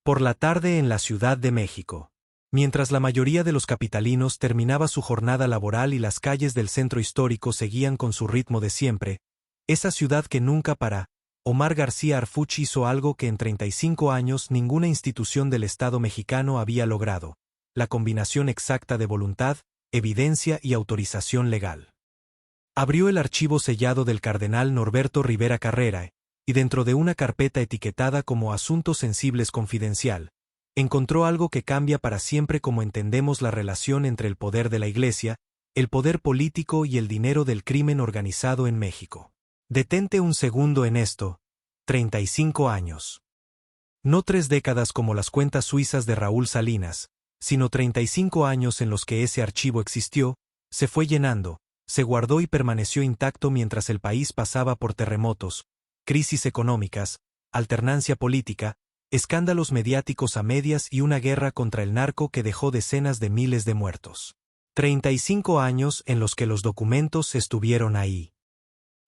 Por la tarde en la Ciudad de México. Mientras la mayoría de los capitalinos terminaba su jornada laboral y las calles del centro histórico seguían con su ritmo de siempre, esa ciudad que nunca para, Omar García Harfuch hizo algo que en 35 años ninguna institución del Estado mexicano había logrado: la combinación exacta de voluntad, evidencia y autorización legal. Abrió el archivo sellado del cardenal Norberto Rivera Carrera, y dentro de una carpeta etiquetada como Asuntos Sensibles Confidencial, encontró algo que cambia para siempre cómo entendemos la relación entre el poder de la Iglesia, el poder político y el dinero del crimen organizado en México. Detente un segundo en esto: 35 años. No 3 décadas como las cuentas suizas de Raúl Salinas, sino 35 años en los que ese archivo existió, se fue llenando, se guardó y permaneció intacto mientras el país pasaba por terremotos, crisis económicas, alternancia política, escándalos mediáticos a medias y una guerra contra el narco que dejó decenas de miles de muertos. 35 años en los que los documentos estuvieron ahí.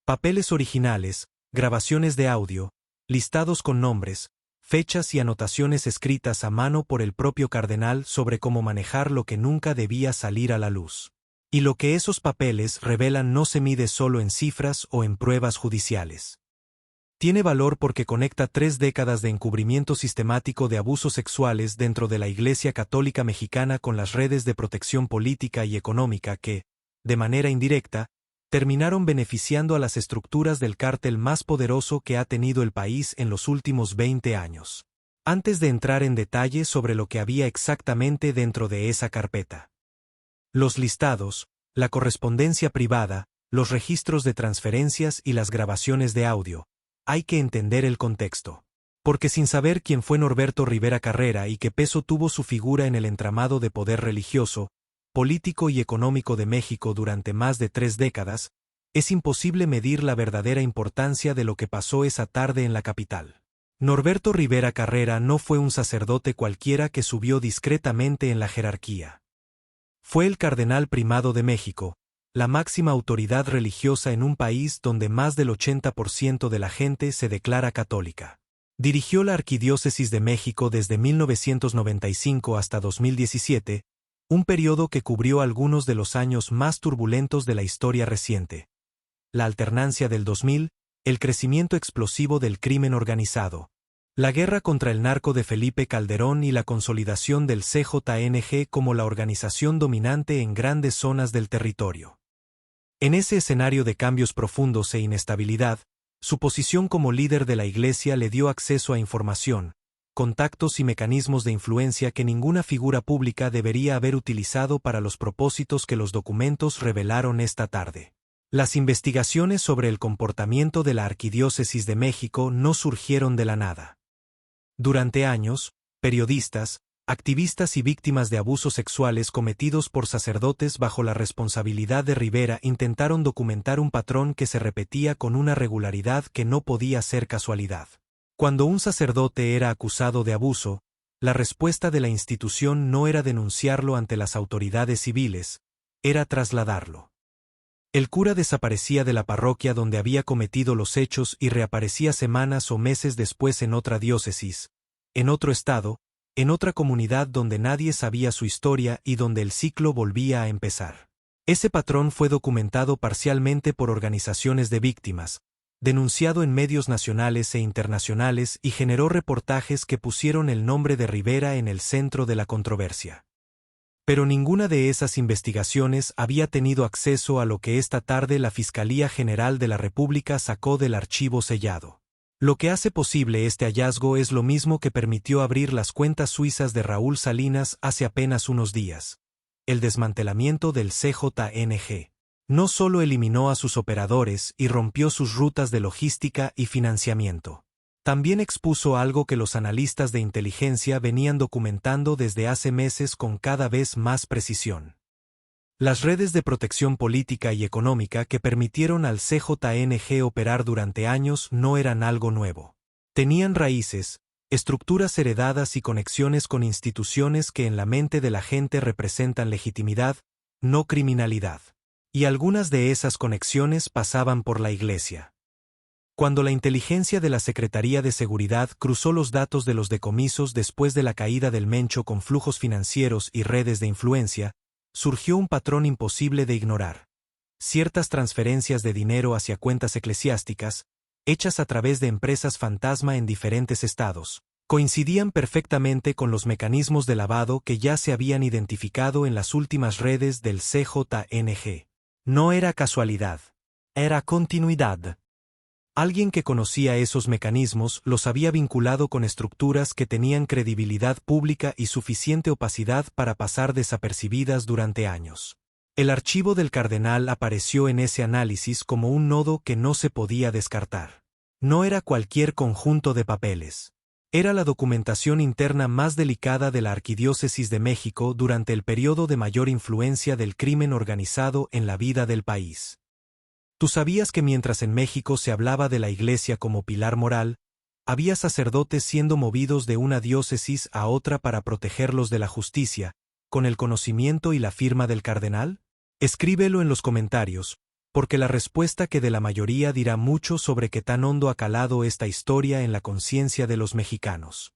Papeles originales, grabaciones de audio, listados con nombres, fechas y anotaciones escritas a mano por el propio cardenal sobre cómo manejar lo que nunca debía salir a la luz. Y lo que esos papeles revelan no se mide solo en cifras o en pruebas judiciales. Tiene valor porque conecta 3 décadas de encubrimiento sistemático de abusos sexuales dentro de la Iglesia Católica Mexicana con las redes de protección política y económica que, de manera indirecta, terminaron beneficiando a las estructuras del cártel más poderoso que ha tenido el país en los últimos 20 años. Antes de entrar en detalle sobre lo que había exactamente dentro de esa carpeta. Los listados, la correspondencia privada, los registros de transferencias y las grabaciones de audio. Hay que entender el contexto. Porque sin saber quién fue Norberto Rivera Carrera y qué peso tuvo su figura en el entramado de poder religioso, político y económico de México durante más de 3 décadas, es imposible medir la verdadera importancia de lo que pasó esa tarde en la capital. Norberto Rivera Carrera no fue un sacerdote cualquiera que subió discretamente en la jerarquía. Fue el cardenal primado de México, la máxima autoridad religiosa en un país donde más del 80% de la gente se declara católica. Dirigió la Arquidiócesis de México desde 1995 hasta 2017, un periodo que cubrió algunos de los años más turbulentos de la historia reciente. La alternancia del 2000, el crecimiento explosivo del crimen organizado, la guerra contra el narco de Felipe Calderón y la consolidación del CJNG como la organización dominante en grandes zonas del territorio. En ese escenario de cambios profundos e inestabilidad, su posición como líder de la Iglesia le dio acceso a información, contactos y mecanismos de influencia que ninguna figura pública debería haber utilizado para los propósitos que los documentos revelaron esta tarde. Las investigaciones sobre el comportamiento de la Arquidiócesis de México no surgieron de la nada. Durante años, periodistas, activistas y víctimas de abusos sexuales cometidos por sacerdotes bajo la responsabilidad de Rivera intentaron documentar un patrón que se repetía con una regularidad que no podía ser casualidad. Cuando un sacerdote era acusado de abuso, la respuesta de la institución no era denunciarlo ante las autoridades civiles, era trasladarlo. El cura desaparecía de la parroquia donde había cometido los hechos y reaparecía semanas o meses después en otra diócesis, en otro estado, en otra comunidad donde nadie sabía su historia y donde el ciclo volvía a empezar. Ese patrón fue documentado parcialmente por organizaciones de víctimas, denunciado en medios nacionales e internacionales y generó reportajes que pusieron el nombre de Rivera en el centro de la controversia. Pero ninguna de esas investigaciones había tenido acceso a lo que esta tarde la Fiscalía General de la República sacó del archivo sellado. Lo que hace posible este hallazgo es lo mismo que permitió abrir las cuentas suizas de Raúl Salinas hace apenas unos días: el desmantelamiento del CJNG. No solo eliminó a sus operadores y rompió sus rutas de logística y financiamiento. También expuso algo que los analistas de inteligencia venían documentando desde hace meses con cada vez más precisión. Las redes de protección política y económica que permitieron al CJNG operar durante años no eran algo nuevo. Tenían raíces, estructuras heredadas y conexiones con instituciones que en la mente de la gente representan legitimidad, no criminalidad. Y algunas de esas conexiones pasaban por la Iglesia. Cuando la inteligencia de la Secretaría de Seguridad cruzó los datos de los decomisos después de la caída del Mencho con flujos financieros y redes de influencia, surgió un patrón imposible de ignorar. Ciertas transferencias de dinero hacia cuentas eclesiásticas, hechas a través de empresas fantasma en diferentes estados, coincidían perfectamente con los mecanismos de lavado que ya se habían identificado en las últimas redes del CJNG. No era casualidad. Era continuidad. Alguien que conocía esos mecanismos los había vinculado con estructuras que tenían credibilidad pública y suficiente opacidad para pasar desapercibidas durante años. El archivo del cardenal apareció en ese análisis como un nodo que no se podía descartar. No era cualquier conjunto de papeles. Era la documentación interna más delicada de la Arquidiócesis de México durante el periodo de mayor influencia del crimen organizado en la vida del país. ¿Tú sabías que mientras en México se hablaba de la Iglesia como pilar moral, había sacerdotes siendo movidos de una diócesis a otra para protegerlos de la justicia, con el conocimiento y la firma del cardenal? Escríbelo en los comentarios, porque la respuesta que de la mayoría dirá mucho sobre qué tan hondo ha calado esta historia en la conciencia de los mexicanos.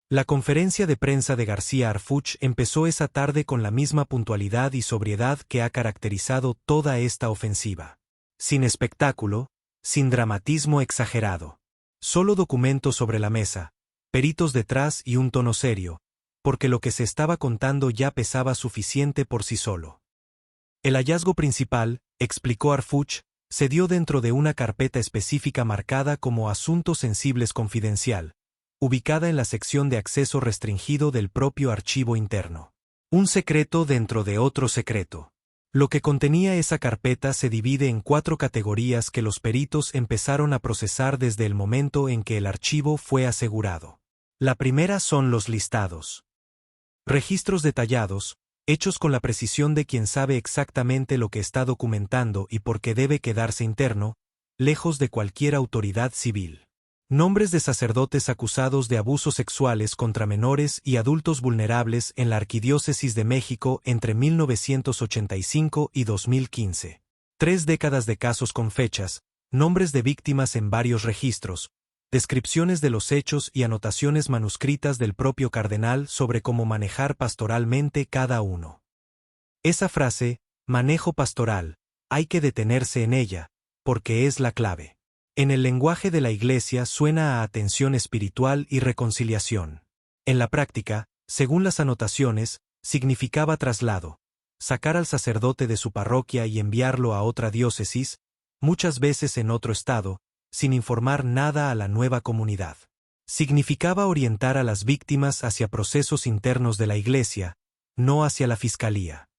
La conferencia de prensa de García Harfuch empezó esa tarde con la misma puntualidad y sobriedad que ha caracterizado toda esta ofensiva. Sin espectáculo, sin dramatismo exagerado. Solo documentos sobre la mesa, peritos detrás y un tono serio, porque lo que se estaba contando ya pesaba suficiente por sí solo. El hallazgo principal, explicó Harfuch, se dio dentro de una carpeta específica marcada como Asuntos Sensibles Confidencial, ubicada en la sección de acceso restringido del propio archivo interno. Un secreto dentro de otro secreto. Lo que contenía esa carpeta se divide en 4 categorías que los peritos empezaron a procesar desde el momento en que el archivo fue asegurado. La primera son los listados. Registros detallados, hechos con la precisión de quien sabe exactamente lo que está documentando y por qué debe quedarse interno, lejos de cualquier autoridad civil. Nombres de sacerdotes acusados de abusos sexuales contra menores y adultos vulnerables en la Arquidiócesis de México entre 1985 y 2015. 3 décadas de casos con fechas, nombres de víctimas en varios registros, descripciones de los hechos y anotaciones manuscritas del propio cardenal sobre cómo manejar pastoralmente cada uno. Esa frase, manejo pastoral, hay que detenerse en ella, porque es la clave. En el lenguaje de la Iglesia suena a atención espiritual y reconciliación. En la práctica, según las anotaciones, significaba traslado, sacar al sacerdote de su parroquia y enviarlo a otra diócesis, muchas veces en otro estado, sin informar nada a la nueva comunidad. Significaba orientar a las víctimas hacia procesos internos de la Iglesia, no hacia la fiscalía.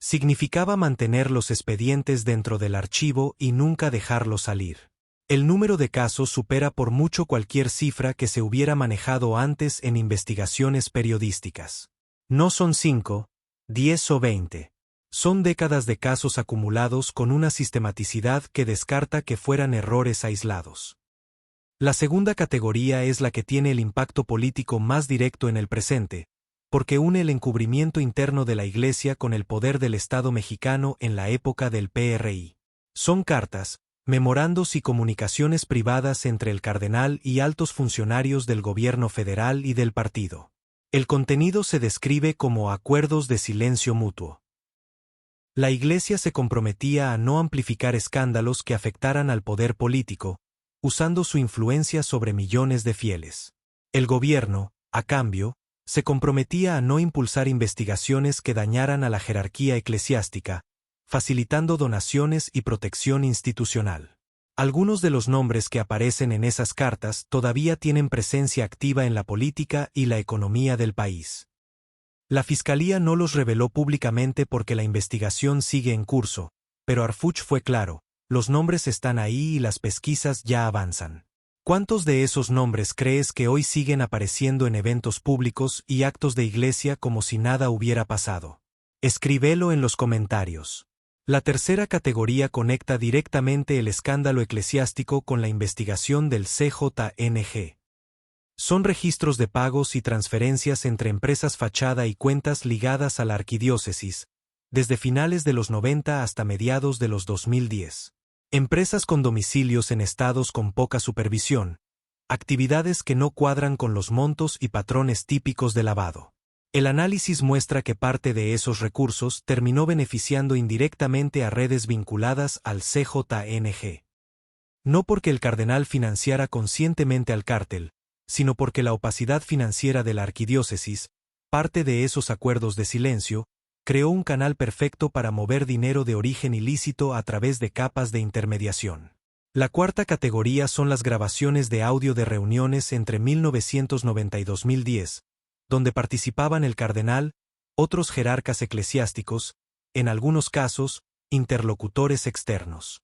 Significaba mantener los expedientes dentro del archivo y nunca dejarlos salir. El número de casos supera por mucho cualquier cifra que se hubiera manejado antes en investigaciones periodísticas. No son 5, 10 o 20. Son décadas de casos acumulados con una sistematicidad que descarta que fueran errores aislados. La segunda categoría es la que tiene el impacto político más directo en el presente, porque une el encubrimiento interno de la Iglesia con el poder del Estado mexicano en la época del PRI. Son cartas, memorandos y comunicaciones privadas entre el cardenal y altos funcionarios del gobierno federal y del partido. El contenido se describe como acuerdos de silencio mutuo. La Iglesia se comprometía a no amplificar escándalos que afectaran al poder político, usando su influencia sobre millones de fieles. El gobierno, a cambio, se comprometía a no impulsar investigaciones que dañaran a la jerarquía eclesiástica, facilitando donaciones y protección institucional. Algunos de los nombres que aparecen en esas cartas todavía tienen presencia activa en la política y la economía del país. La Fiscalía no los reveló públicamente porque la investigación sigue en curso, pero Harfuch fue claro, los nombres están ahí y las pesquisas ya avanzan. ¿Cuántos de esos nombres crees que hoy siguen apareciendo en eventos públicos y actos de iglesia como si nada hubiera pasado? Escríbelo en los comentarios. La tercera categoría conecta directamente el escándalo eclesiástico con la investigación del CJNG. Son registros de pagos y transferencias entre empresas fachada y cuentas ligadas a la arquidiócesis, desde finales de los 90 hasta mediados de los 2010. Empresas con domicilios en estados con poca supervisión. Actividades que no cuadran con los montos y patrones típicos de lavado. El análisis muestra que parte de esos recursos terminó beneficiando indirectamente a redes vinculadas al CJNG. No porque el cardenal financiara conscientemente al cártel, sino porque la opacidad financiera de la arquidiócesis, parte de esos acuerdos de silencio, creó un canal perfecto para mover dinero de origen ilícito a través de capas de intermediación. La cuarta categoría son las grabaciones de audio de reuniones entre 1990 y 2010, donde participaban el cardenal, otros jerarcas eclesiásticos, en algunos casos, interlocutores externos.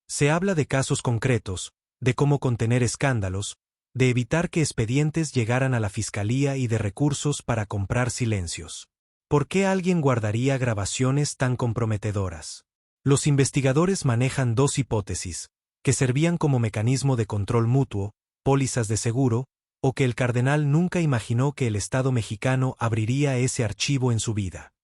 Se habla de casos concretos, de cómo contener escándalos, de evitar que expedientes llegaran a la fiscalía y de recursos para comprar silencios. ¿Por qué alguien guardaría grabaciones tan comprometedoras? Los investigadores manejan dos hipótesis, que servían como mecanismo de control mutuo, pólizas de seguro, o que el cardenal nunca imaginó que el Estado mexicano abriría ese archivo en su vida.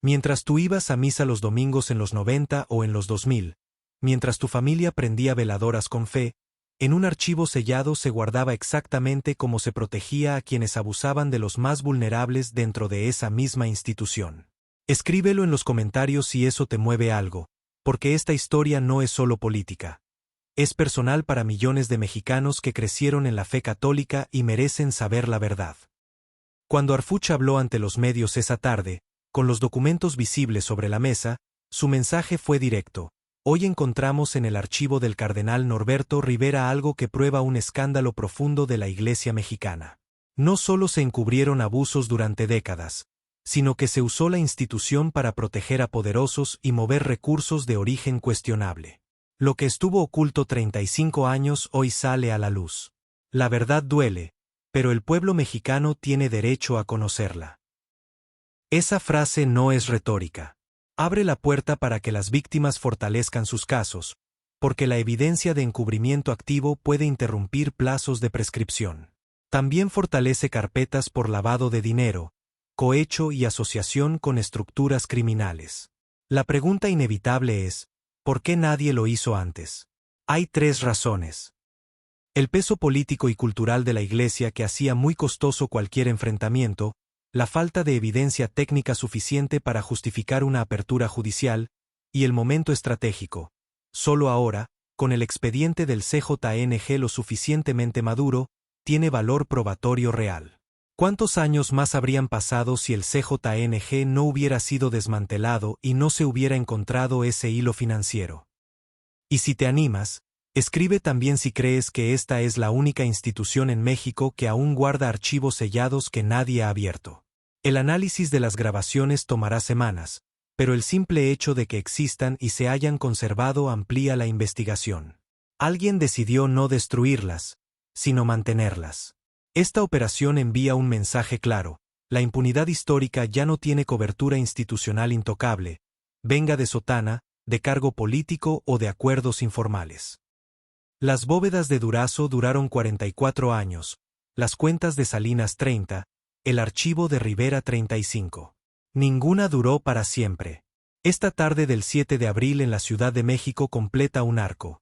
Mientras tú ibas a misa los domingos en los 90 o en los 2000, mientras tu familia prendía veladoras con fe, en un archivo sellado se guardaba exactamente cómo se protegía a quienes abusaban de los más vulnerables dentro de esa misma institución. Escríbelo en los comentarios si eso te mueve algo, porque esta historia no es solo política. Es personal para millones de mexicanos que crecieron en la fe católica y merecen saber la verdad. Cuando Harfuch habló ante los medios esa tarde, con los documentos visibles sobre la mesa, su mensaje fue directo. Hoy encontramos en el archivo del cardenal Norberto Rivera algo que prueba un escándalo profundo de la Iglesia mexicana. No solo se encubrieron abusos durante décadas, sino que se usó la institución para proteger a poderosos y mover recursos de origen cuestionable. Lo que estuvo oculto 35 años hoy sale a la luz. La verdad duele, pero el pueblo mexicano tiene derecho a conocerla. Esa frase no es retórica. Abre la puerta para que las víctimas fortalezcan sus casos, porque la evidencia de encubrimiento activo puede interrumpir plazos de prescripción. También fortalece carpetas por lavado de dinero, cohecho y asociación con estructuras criminales. La pregunta inevitable es, ¿por qué nadie lo hizo antes? Hay tres razones. El peso político y cultural de la Iglesia que hacía muy costoso cualquier enfrentamiento, la falta de evidencia técnica suficiente para justificar una apertura judicial, y el momento estratégico. Solo ahora, con el expediente del CJNG lo suficientemente maduro, tiene valor probatorio real. ¿Cuántos años más habrían pasado si el CJNG no hubiera sido desmantelado y no se hubiera encontrado ese hilo financiero? Y si te animas, escribe también si crees que esta es la única institución en México que aún guarda archivos sellados que nadie ha abierto. El análisis de las grabaciones tomará semanas, pero el simple hecho de que existan y se hayan conservado amplía la investigación. Alguien decidió no destruirlas, sino mantenerlas. Esta operación envía un mensaje claro: la impunidad histórica ya no tiene cobertura institucional intocable, venga de sotana, de cargo político o de acuerdos informales. Las bóvedas de Durazo duraron 44 años, las cuentas de Salinas 30, el archivo de Rivera 35. Ninguna duró para siempre. Esta tarde del 7 de abril en la Ciudad de México completa un arco.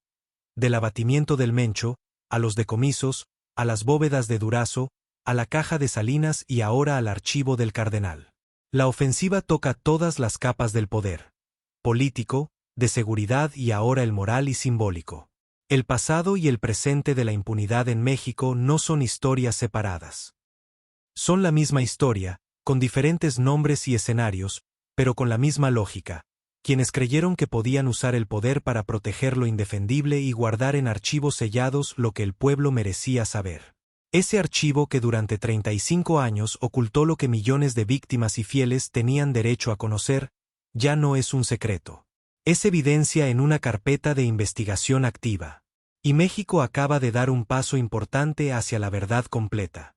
Del abatimiento del Mencho, a los decomisos, a las bóvedas de Durazo, a la caja de Salinas y ahora al archivo del cardenal. La ofensiva toca todas las capas del poder. Político, de seguridad y ahora el moral y simbólico. El pasado y el presente de la impunidad en México no son historias separadas. Son la misma historia, con diferentes nombres y escenarios, pero con la misma lógica. Quienes creyeron que podían usar el poder para proteger lo indefendible y guardar en archivos sellados lo que el pueblo merecía saber. Ese archivo que durante 35 años ocultó lo que millones de víctimas y fieles tenían derecho a conocer, ya no es un secreto. Es evidencia en una carpeta de investigación activa. Y México acaba de dar un paso importante hacia la verdad completa.